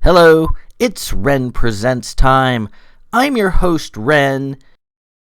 Hello, it's Ren Presents time. I'm your host, Ren.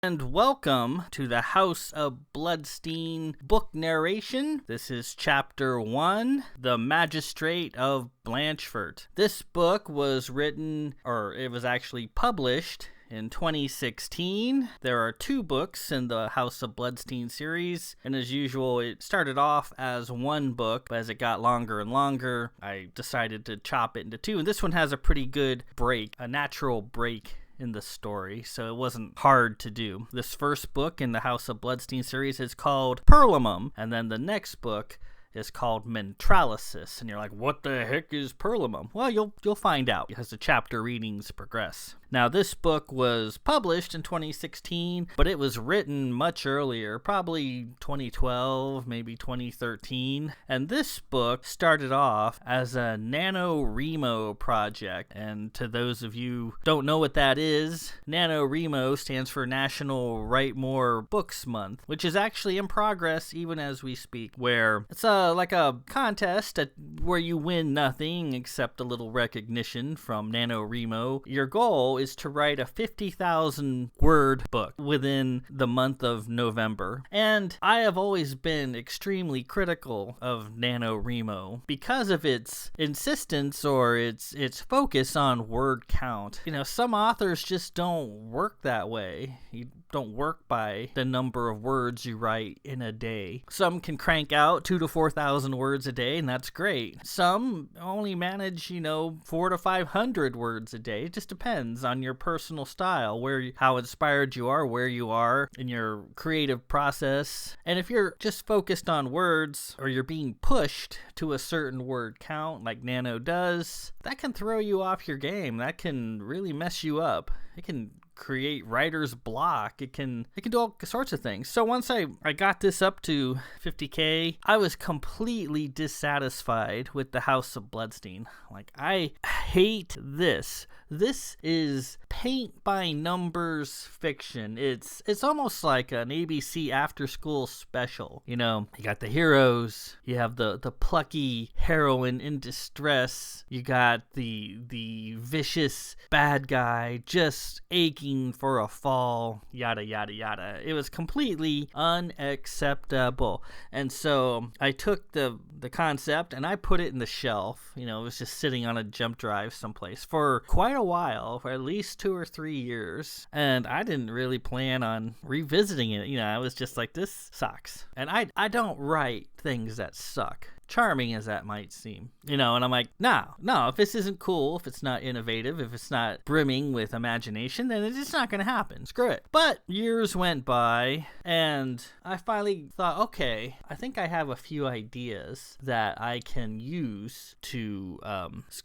And welcome to the House of Bloodstein book narration. This is Chapter 1, The Magistrate of Blanchefort. This book was written, or it was actually published, in 2016. There are 2 books in the House of Bloodstein series, and as usual, it started off as 1 book, but as it got longer and longer, I decided to chop it into 2, and this one has a pretty good break, a natural break in the story, so it wasn't hard to do. This first book in the House of Bloodstein series is called Perlimum, and then the next book is called Mentralysis, and you're like, what the heck is Perlimum? Well, you'll find out as the chapter readings progress. Now, this book was published in 2016, but it was written much earlier, probably 2012, maybe 2013. And this book started off as a NaNoWriMo project. And to those of you who don't know what that is, NaNoWriMo stands for National Write More Books Month, which is actually in progress even as we speak, where it's like a contest where you win nothing except a little recognition from NaNoWriMo. Your goal is to write a 50,000 word book within the month of November. And I have always been extremely critical of NaNoWriMo because of its insistence or its focus on word count. You know, some authors just don't work that way. You don't work by the number of words you write in a day. Some can crank out 2,000 to 4,000 words a day, and that's great. Some only manage, 400 to 500 words a day. It just depends on your personal style, how inspired you are, where you are in your creative process. And if you're just focused on words, or you're being pushed to a certain word count like Nano does, that can throw you off your game. That can really mess you up. It can create writer's block. It can do all sorts of things. So once I got this up to 50k, I was completely dissatisfied with the House of Bloodstein. Like, I hate this. This is paint by numbers fiction. It's almost like an ABC after school special. You got the heroes, you have the plucky heroine in distress, you got the vicious bad guy just aching for a fall, yada yada yada. It was completely unacceptable. And so I took the concept and I put it in the shelf. It was just sitting on a jump drive someplace for quite a while, for at least 2 or 3 years, and I didn't really plan on revisiting it. I was just like, this sucks. And I don't write things that suck, charming as that might seem, and I'm like, no, if this isn't cool, if it's not innovative, if it's not brimming with imagination, then it's just not going to happen. Screw it. But years went by, and I finally thought, okay, I think I have a few ideas that I can use to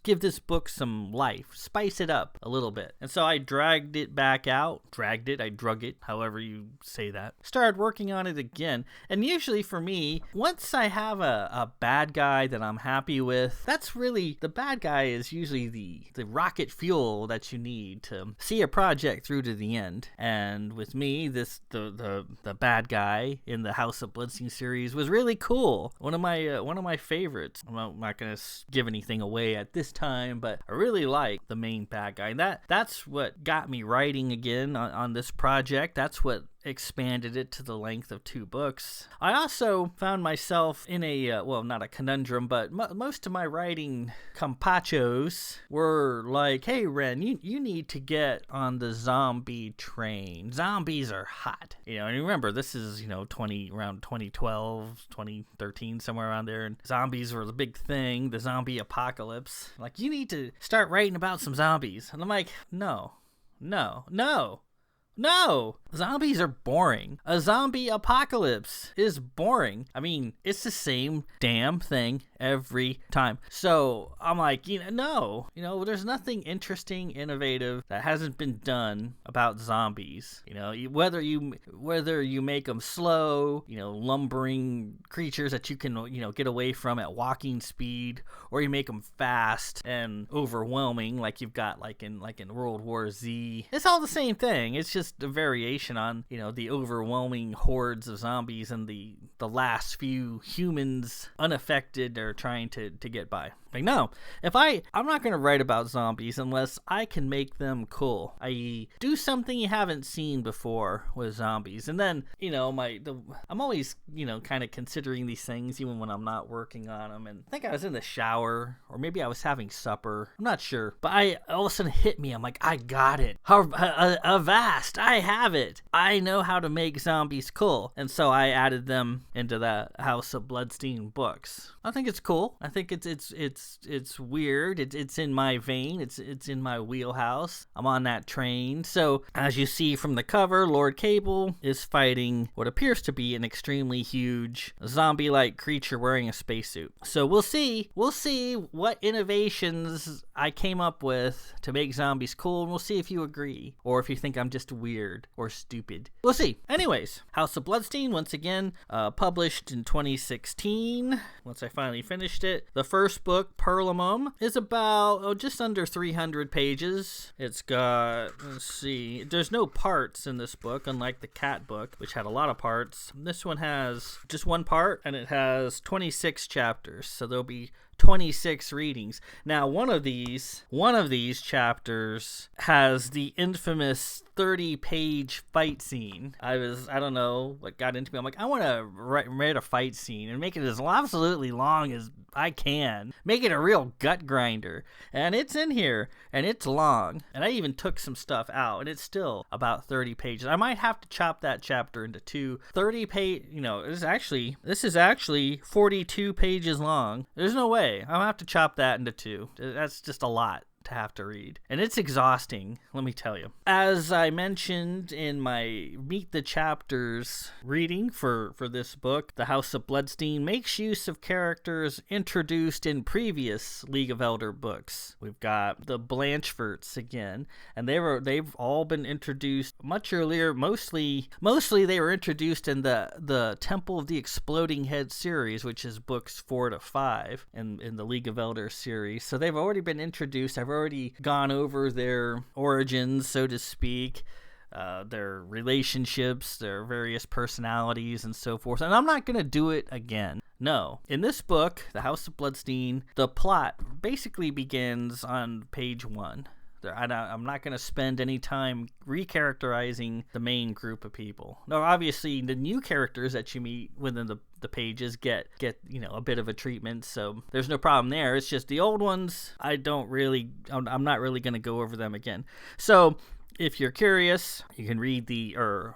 give this book some life, spice it up a little bit. And so I drug it, however you say that, started working on it again. And usually for me, once I have a bad guy that I'm happy with, that's really, the bad guy is usually the rocket fuel that you need to see a project through to the end. And with me, the bad guy in the House of Bloodstein series was really cool. One of my favorites. I'm not gonna give anything away at this time, but I really like the main bad guy. And that's what got me writing again on this project. That's what expanded it to the length of 2 books. I also found myself in a, not a conundrum, but most of my writing compachos were like, hey, Ren, you need to get on the zombie train. Zombies are hot. And remember, this is, around 2012, 2013, somewhere around there, and zombies were the big thing, the zombie apocalypse. Like, you need to start writing about some zombies. And I'm like, no. Zombies are boring. A zombie apocalypse is boring. I mean, it's the same damn thing every time. So I'm like, no, there's nothing interesting, innovative that hasn't been done about zombies. Whether you make them slow, lumbering creatures that you can, get away from at walking speed, or you make them fast and overwhelming, like you've got like in World War Z. It's all the same thing. It's just a variation on, the overwhelming hordes of zombies and the last few humans unaffected or there trying to get by. Like, no, I'm not going to write about zombies unless I can make them cool, i.e. do something you haven't seen before with zombies. And then, I'm always, kind of considering these things even when I'm not working on them. And I think I was in the shower, or maybe I was having supper. I'm not sure. But all of a sudden hit me. I'm like, I got it. Avast, I have it. I know how to make zombies cool. And so I added them into the House of Bloodstein books. I think it's cool. I think it's weird. It's in my vein. It's in my wheelhouse. I'm on that train. So as you see from the cover, Lord Cable is fighting what appears to be an extremely huge zombie-like creature wearing a spacesuit. So we'll see what innovations I came up with to make zombies cool, and we'll see if you agree or if you think I'm just weird or stupid. We'll see. Anyways, House of Bloodstein, once again, published in 2016. Once I finally finished it. The first book, Perlamum, is about just under 300 pages. It's got, there's no parts in this book, unlike the cat book, which had a lot of parts. This one has just one part, and it has 26 chapters, so there'll be 26 readings. Now, one of these chapters has the infamous 30-page fight scene. I don't know what got into me. I'm like, I want to write a fight scene and make it as absolutely long as I can. Make it a real gut grinder. And it's in here, and it's long. And I even took some stuff out, and it's still about 30 pages. I might have to chop that chapter into two. 30 page, this is actually 42 pages long. There's no way. I'll have to chop that into two. That's just a lot to have to read. And it's exhausting, let me tell you. As I mentioned in my Meet the Chapters reading for this book, the House of Bloodstein makes use of characters introduced in previous League of Elder books. We've got the Blancheforts again, and they've all been introduced much earlier. Mostly they were introduced in the Temple of the Exploding Head series, which is books 4 to 5 in the League of Elder series. So they've already been introduced. I've already gone over their origins, so to speak, their relationships, their various personalities, and so forth. And I'm not going to do it again. No. In this book, The House of Bloodstein, the plot basically begins on page 1. I'm not going to spend any time recharacterizing the main group of people. Now, obviously, the new characters that you meet within the pages get a bit of a treatment, so there's no problem there. It's just the old ones, I'm not really going to go over them again. So if you're curious, you can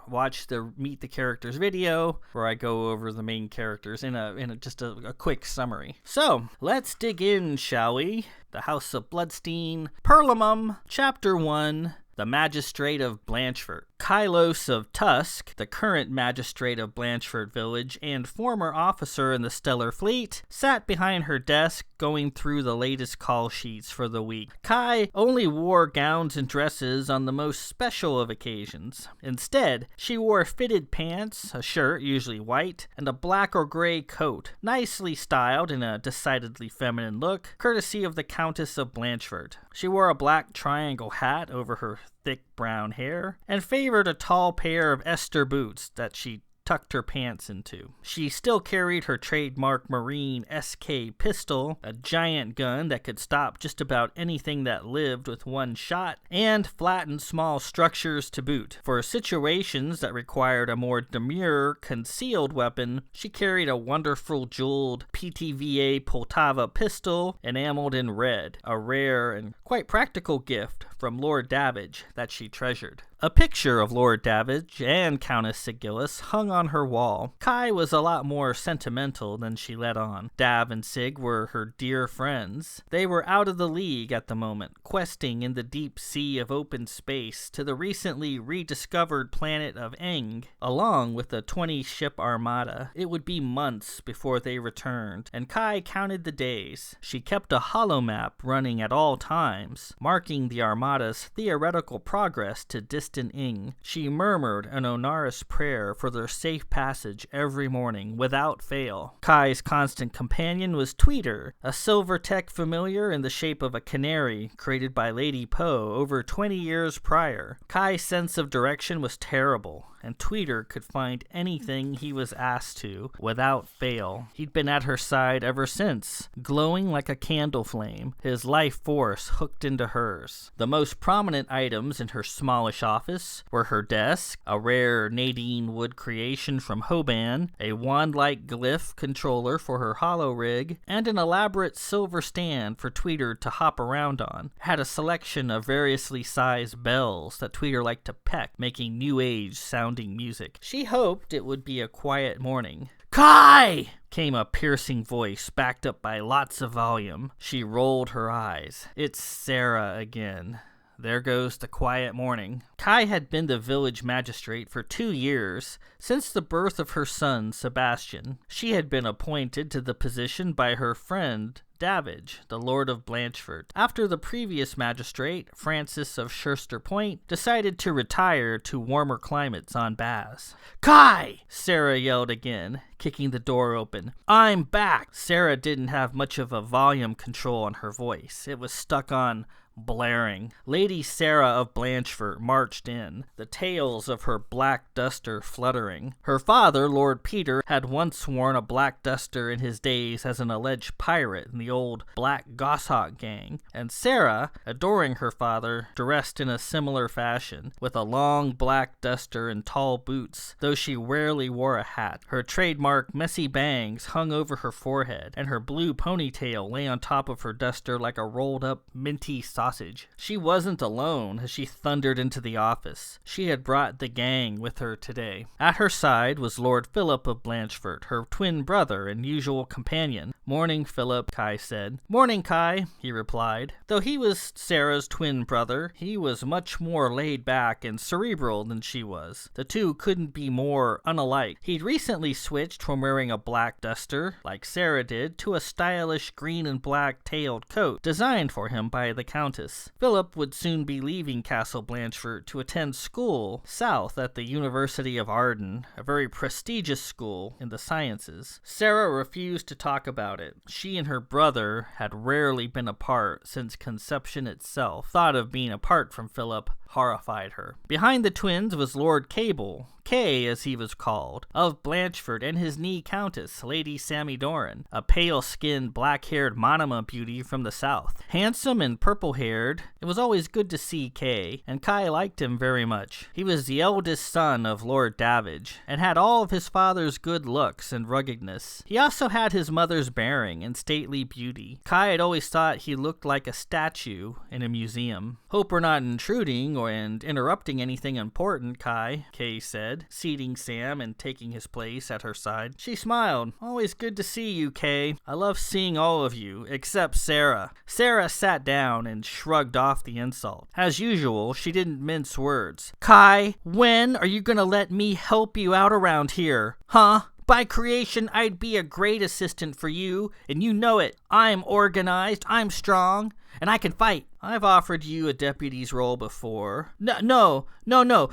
watch the Meet the Characters video where I go over the main characters in a quick summary. So let's dig in, shall we? The House of Bloodstein, Perlamum, Chapter 1, the Magistrate of Blanchefort. Kilos of Tusck, the current Magistrate of Blanchefort Village and former officer in the Stellar Fleet, sat behind her desk going through the latest call sheets for the week. Kai only wore gowns and dresses on the most special of occasions. Instead, she wore fitted pants, a shirt, usually white, and a black or gray coat, nicely styled in a decidedly feminine look, courtesy of the Countess of Blanchefort. She wore a black triangle hat over her thick brown hair, and favored a tall pair of Esther boots that she tucked her pants into. She still carried her trademark Marine SK pistol, a giant gun that could stop just about anything that lived with one shot, and flattened small structures to boot. For situations that required a more demure, concealed weapon, she carried a wonderful jeweled PTVA Poltava pistol enameled in red, a rare and quite practical gift from Lord Davidge that she treasured. A picture of Lord Davidge and Countess Sigillis hung on her wall. Kai was a lot more sentimental than she let on. Dav and Sig were her dear friends. They were out of the league at the moment, questing in the deep sea of open space to the recently rediscovered planet of Eng, along with a 20-ship armada. It would be months before they returned, and Kai counted the days. She kept a holomap running at all times, marking the armada's theoretical progress to distant distant ing. She murmured an onerous prayer for their safe passage every morning, without fail. Kai's constant companion was Tweeter, a Silvertech familiar in the shape of a canary created by Lady Poe over 20 years prior. Kai's sense of direction was terrible, and Tweeter could find anything he was asked to without fail. He'd been at her side ever since, glowing like a candle flame, his life force hooked into hers. The most prominent items in her smallish office were her desk, a rare Nadine wood creation from Hoban, a wand-like glyph controller for her hollow rig, and an elaborate silver stand for Tweeter to hop around on. It had a selection of variously sized bells that Tweeter liked to peck, making new age sounding music. She hoped it would be a quiet morning. "Kai!" came a piercing voice, backed up by lots of volume. She rolled her eyes. It's Sarah again. There goes the quiet morning. Kai had been the village magistrate for 2 years, since the birth of her son, Sebastian. She had been appointed to the position by her friend, Davidge, the Lord of Blanchefort, after the previous magistrate, Francis of Scherster Point, decided to retire to warmer climates on Baz. "Kai!" Sarah yelled again, kicking the door open. "I'm back!" Sarah didn't have much of a volume control on her voice. It was stuck on blaring. Lady Sarah of Blanchefort marched in, the tails of her black duster fluttering. Her father, Lord Peter, had once worn a black duster in his days as an alleged pirate in the old Black Goshawk gang, and Sarah, adoring her father, dressed in a similar fashion, with a long black duster and tall boots, though she rarely wore a hat. Her trademark messy bangs hung over her forehead, and her blue ponytail lay on top of her duster like a rolled-up minty sausage. She wasn't alone as she thundered into the office. She had brought the gang with her today. At her side was Lord Philip of Blanchefort, her twin brother and usual companion. "Morning, Philip," Kai said. "Morning, Kai," he replied. Though he was Sarah's twin brother, he was much more laid back and cerebral than she was. The two couldn't be more unalike. He'd recently switched from wearing a black duster, like Sarah did, to a stylish green and black tailed coat designed for him by the Countess. Philip would soon be leaving Castle Blanchefort to attend school south at the University of Arden, a very prestigious school in the sciences. Sarah refused to talk about it. She and her brother had rarely been apart since conception itself. Thought of being apart from Philip horrified her. Behind the twins was Lord Cable, Kay as he was called, of Blanchefort, and his knee countess, Lady Sammy Doran, a pale-skinned, black-haired Monoma beauty from the south. Handsome and purple-haired, it was always good to see Kay, and Kai liked him very much. He was the eldest son of Lord Davidge, and had all of his father's good looks and ruggedness. He also had his mother's bearing and stately beauty. Kai had always thought he looked like a statue in a museum. "Hope we're not intruding and interrupting anything important, Kai," Kay said, seating Sam and taking his place at her side. She smiled. "Always good to see you, Kay. I love seeing all of you, except Sarah." Sarah sat down and shrugged off the insult. As usual, she didn't mince words. "Kai, when are you gonna let me help you out around here? Huh? By creation, I'd be a great assistant for you, and you know it. I'm organized, I'm strong, and I can fight. I've offered you a deputy's role before." No,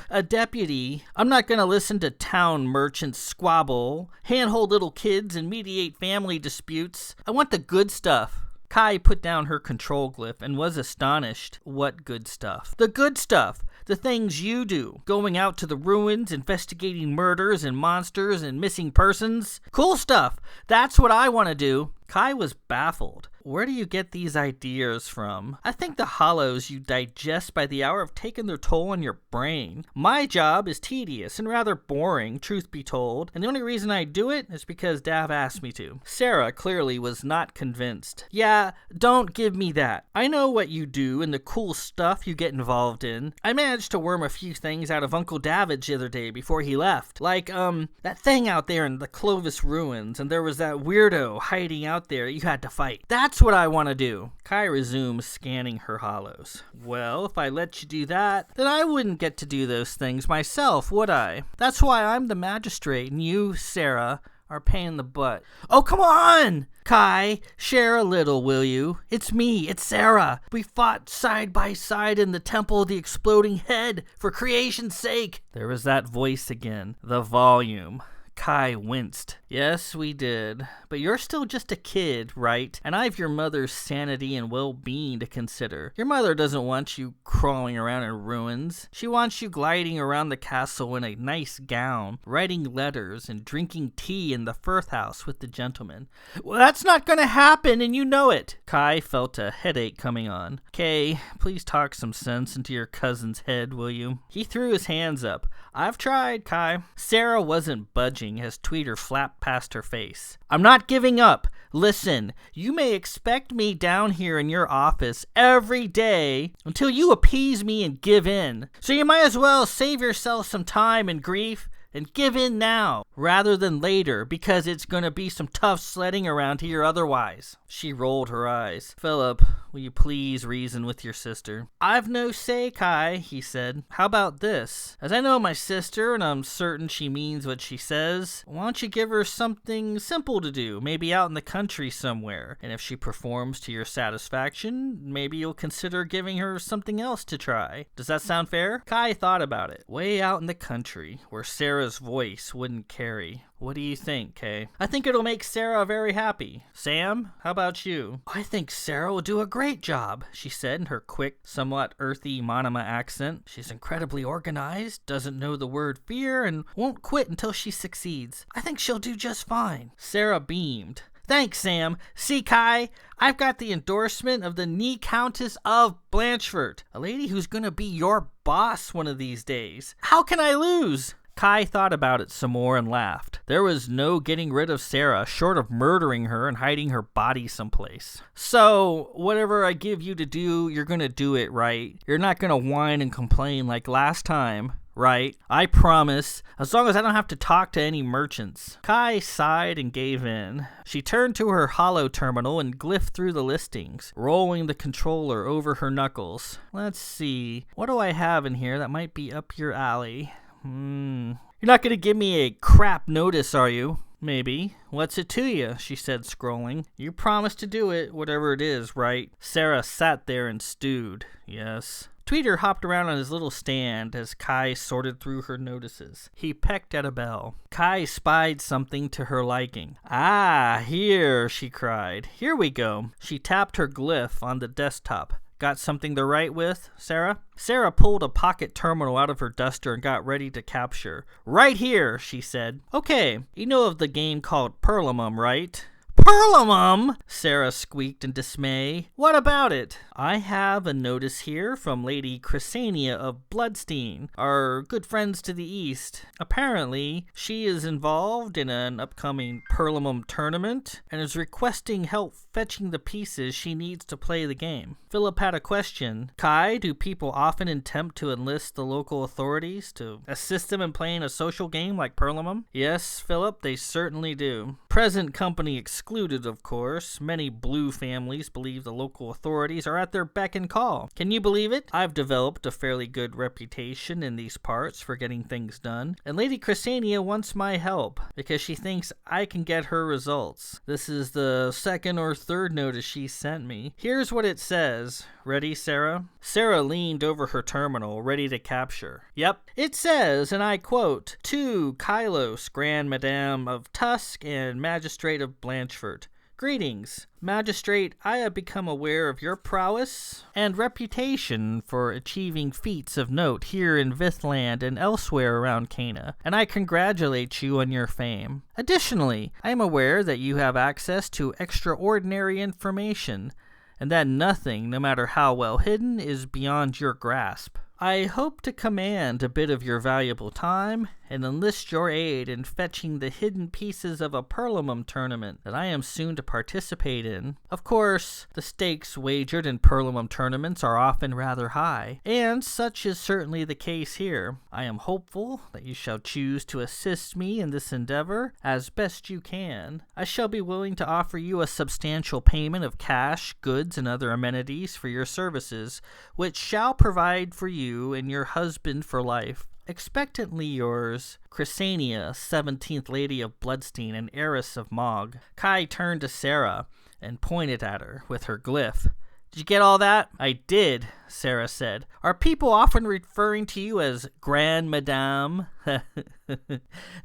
a deputy. I'm not gonna listen to town merchants squabble, handhold little kids, and mediate family disputes. I want the good stuff." Kai put down her control glyph and was astonished. What good stuff? "The good stuff. The things you do. Going out to the ruins, investigating murders and monsters and missing persons. Cool stuff. That's what I want to do." Kai was baffled. "Where do you get these ideas from? I think the hollows you digest by the hour have taken their toll on your brain. My job is tedious and rather boring, truth be told, and the only reason I do it is because Dav asked me to." Sarah clearly was not convinced. "Yeah, don't give me that. I know what you do and the cool stuff you get involved in. I managed to worm a few things out of Uncle Davidge the other day before he left. Like, that thing out there in the Clovis ruins, and there was that weirdo hiding out there you had to fight. That's what I want to do." Kai resumed scanning her hollows. "Well, if I let you do that, then I wouldn't get to do those things myself, would I? That's why I'm the magistrate, and you, Sarah, are pain in the butt. Oh, come on! Kai, share a little, will you? It's me, it's Sarah. We fought side by side in the Temple of the Exploding Head, for creation's sake. There was that voice again, the volume. Kai winced. Yes, we did. But you're still just a kid, right? And I've your mother's sanity and well-being to consider. Your mother doesn't want you crawling around in ruins. She wants you gliding around the castle in a nice gown, writing letters, and drinking tea in the Firth House with the gentlemen. Well, that's not gonna happen, and you know it. Kai felt a headache coming on. Kay, please talk some sense into your cousin's head, will you? He threw his hands up. I've tried, Kai. Sarah wasn't budging as Tweeter flapped past her face. I'm not giving up. Listen, you may expect me down here in your office every day until you appease me and give in. So you might as well save yourself some time and grief and give in now, rather than later, because it's going to be some tough sledding around here otherwise. She rolled her eyes. Philip, will you please reason with your sister? I've no say, Kai, he said. How about this? As I know my sister, and I'm certain she means what she says, why don't you give her something simple to do, maybe out in the country somewhere, and if she performs to your satisfaction, maybe you'll consider giving her something else to try. Does that sound fair? Kai thought about it. Way out in the country, where Sarah's voice wouldn't carry. What do you think, Kay? I think it'll make Sarah very happy. Sam, how about you? I think Sarah will do a great job, she said in her quick, somewhat earthy Monomoy accent. She's incredibly organized, doesn't know the word fear, and won't quit until she succeeds. I think she'll do just fine. Sarah beamed. Thanks, Sam. See, Kai, I've got the endorsement of the Nee Countess of Blanchefort, a lady who's gonna be your boss one of these days. How can I lose? Kai thought about it some more and laughed. There was no getting rid of Sarah, short of murdering her and hiding her body someplace. So, whatever I give you to do, you're gonna do it, right? You're not gonna whine and complain like last time, right? I promise, as long as I don't have to talk to any merchants. Kai sighed and gave in. She turned to her holo terminal and glyphed through the listings, rolling the controller over her knuckles. Let's see, what do I have in here that might be up your alley? You're not gonna give me a crap notice, are you? Maybe. What's it to you? She said, scrolling. You promised to do it, whatever it is, right? Sarah sat there and stewed. Yes. Tweeter hopped around on his little stand as Kai sorted through her notices. He pecked at a bell. Kai spied something to her liking. Ah, here, she cried. Here we go. She tapped her glyph on the desktop. Got something to write with, Sarah? Sarah pulled a pocket terminal out of her duster and got ready to capture. Right here, she said. Okay, you know of the game called Perlamum, right? Perlamum! Sarah squeaked in dismay. What about it? I have a notice here from Lady Sarah of Bloodstein, our good friends to the east. Apparently, she is involved in an upcoming Perlamum tournament and is requesting help fetching the pieces she needs to play the game. Philip had a question. Kai, do people often attempt to enlist the local authorities to assist them in playing a social game like Perlamum? Yes, Philip, they certainly do. Present company excluded, of course. Many blue families believe the local authorities are at their beck and call. Can you believe it? I've developed a fairly good reputation in these parts for getting things done, and Lady Sarah wants my help because she thinks I can get her results. This is the second or third notice she sent me. Here's what it says. Ready, Sarah? Sarah leaned over her terminal, ready to capture. Yep. It says, and I quote, to Kilos, Grand Madame of Tusck and Magistrate of Blanchefort. Greetings. Magistrate, I have become aware of your prowess and reputation for achieving feats of note here in Vithland and elsewhere around Cana, and I congratulate you on your fame. Additionally, I am aware that you have access to extraordinary information, and that nothing, no matter how well hidden, is beyond your grasp. I hope to command a bit of your valuable time and enlist your aid in fetching the hidden pieces of a Perlamum tournament that I am soon to participate in. Of course, the stakes wagered in Perlamum tournaments are often rather high, and such is certainly the case here. I am hopeful that you shall choose to assist me in this endeavor as best you can. I shall be willing to offer you a substantial payment of cash, goods, and other amenities for your services, which shall provide for you and your husband for life. Expectantly yours, Chrysania, 17th Lady of Bloodstein and heiress of Mog. Kai turned to Sarah and pointed at her with her glyph. Did you get all that? I did, Sarah said. Are people often referring to you as Grand Madame?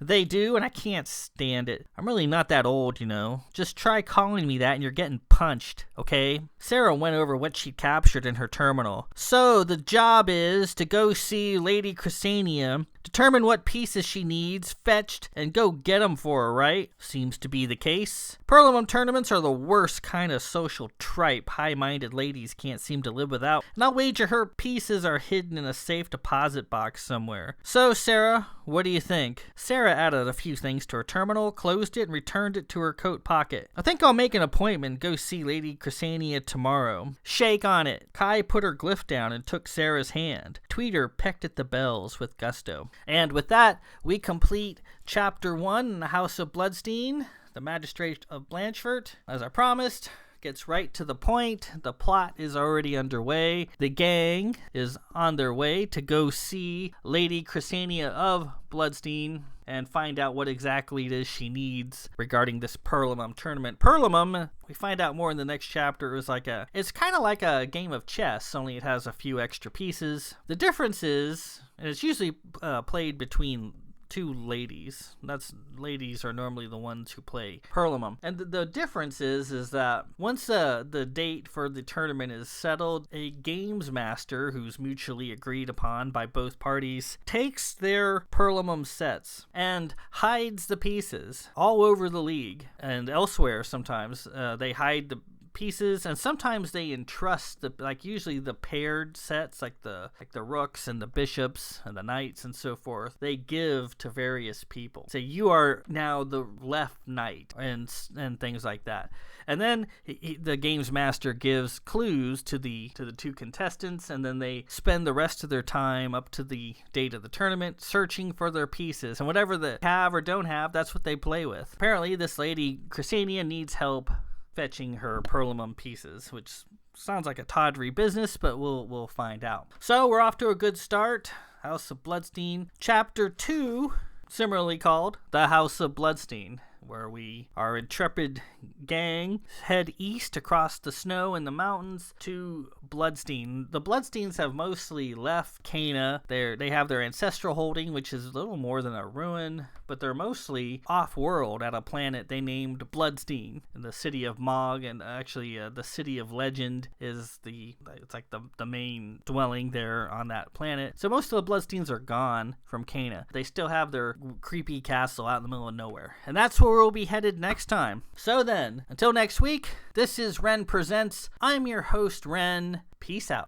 They do, and I can't stand it. I'm really not that old, you know. Just try calling me that and you're getting punched, okay? Sarah went over what she'd captured in her terminal. So the job is to go see Lady Chrysania, determine what pieces she needs, fetched, and go get them for her, right? Seems to be the case. Perlamum tournaments are the worst kind of social tripe high-minded ladies can't seem to live without, and I'll wager her pieces are hidden in a safe deposit box somewhere. So, Sarah, what do you think? Sarah added a few things to her terminal, closed it, and returned it to her coat pocket. I think I'll make an appointment and go see Lady Chrysania tomorrow. Shake on it. Kai put her glyph down and took Sarah's hand. Tweeter pecked at the bells with gusto. And with that, we complete Chapter 1 in the House of Bloodstein, the Magistrate of Blanchefort. As I promised, gets right to the point. The plot is already underway. The gang is on their way to go see Lady Chrysania of Bloodstein and find out what exactly it is she needs regarding this Perlamum tournament. Perlamum, we find out more in the next chapter, it's kind of like a game of chess, only it has a few extra pieces. The difference is, and it's usually played between two ladies. Ladies are normally the ones who play Perlamum. And the difference is that once the date for the tournament is settled, a games master who's mutually agreed upon by both parties takes their Perlamum sets and hides the pieces all over the league and elsewhere. Sometimes they hide the pieces, and sometimes they entrust usually the paired sets, like the rooks and the bishops and the knights and so forth, they give to various people. So you are now the left knight and things like that. And then the games master gives clues to the two contestants, and then they spend the rest of their time up to the date of the tournament searching for their pieces, and whatever they have or don't have, that's what they play with. Apparently this Lady Chrysania needs help fetching her Perlamum pieces, which sounds like a tawdry business, but we'll find out. So we're off to a good start. House of Bloodstein, Chapter 2, similarly called The House of Bloodstein, where our intrepid gang head east across the snow and the mountains to Bloodstein. The Bloodsteins have mostly left Cana. They have their ancestral holding, which is a little more than a ruin, but they're mostly off-world at a planet they named Bloodstein in the city of Mog, and actually the city of Legend is the main dwelling there on that planet. So most of the Bloodsteins are gone from Cana. They still have their creepy castle out in the middle of nowhere, and that's where we'll be headed next time. So then, until next week, this is Ren Presents. I'm your host, Ren. Peace out.